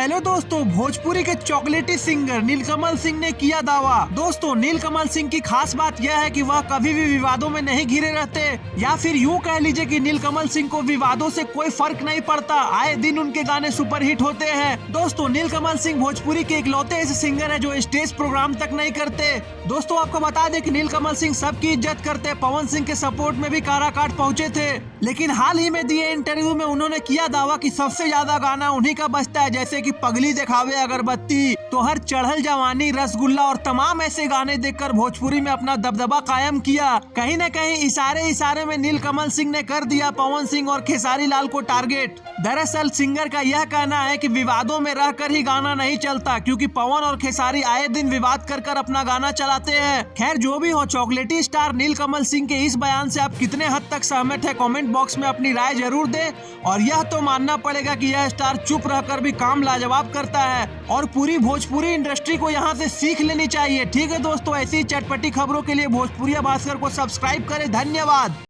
Hello दोस्तों, भोजपुरी के चॉकलेटी सिंगर नीलकमल सिंह ने किया दावा। दोस्तों, नीलकमल सिंह की खास बात यह है कि वह कभी भी विवादों में नहीं घिरे रहते, या फिर यूं कह लीजिए कि नीलकमल सिंह को विवादों से कोई फर्क नहीं पड़ता। आए दिन उनके गाने सुपरहिट होते हैं। दोस्तों, नीलकमल सिंह भोजपुरी के इकलौते ऐसे सिंगर है जो स्टेज प्रोग्राम तक नहीं करते। दोस्तों, आपको बता दें कि नीलकमल सिंह सबकी इज्जत करते, पवन सिंह के सपोर्ट में भी काराकाट पहुंचे थे। लेकिन हाल ही में दिए इंटरव्यू में उन्होंने किया दावा कि सबसे ज्यादा गाना उन्हीं का बजता है, जैसे कि पगली दिखावे अगरबत्ती, तो हर चढ़ल जवानी, रसगुल्ला और तमाम ऐसे गाने देखकर भोजपुरी में अपना दबदबा कायम किया। कहीं न कहीं इशारे इशारे में नीलकमल सिंह ने कर दिया पवन सिंह और खेसारी लाल को टारगेट। दरअसल सिंगर का यह कहना है कि विवादों में रहकर ही गाना नहीं चलता, क्योंकि पवन और खेसारी आए दिन विवाद कर अपना गाना चलाते हैं। खैर, जो भी हो, चॉकलेटी स्टार नीलकमल सिंह के इस बयान से आप कितने हद तक सहमत है, कमेंट बॉक्स में अपनी राय जरूर दें। और यह तो मानना पड़ेगा कि यह स्टार चुप रहकर भी काम लाजवाब करता है और पूरी भोजपुरी इंडस्ट्री को यहाँ से सीख लेनी चाहिए। ठीक है दोस्तों, ऐसी चटपटी खबरों के लिए भोजपुरिया भास्कर को सब्सक्राइब करें। धन्यवाद।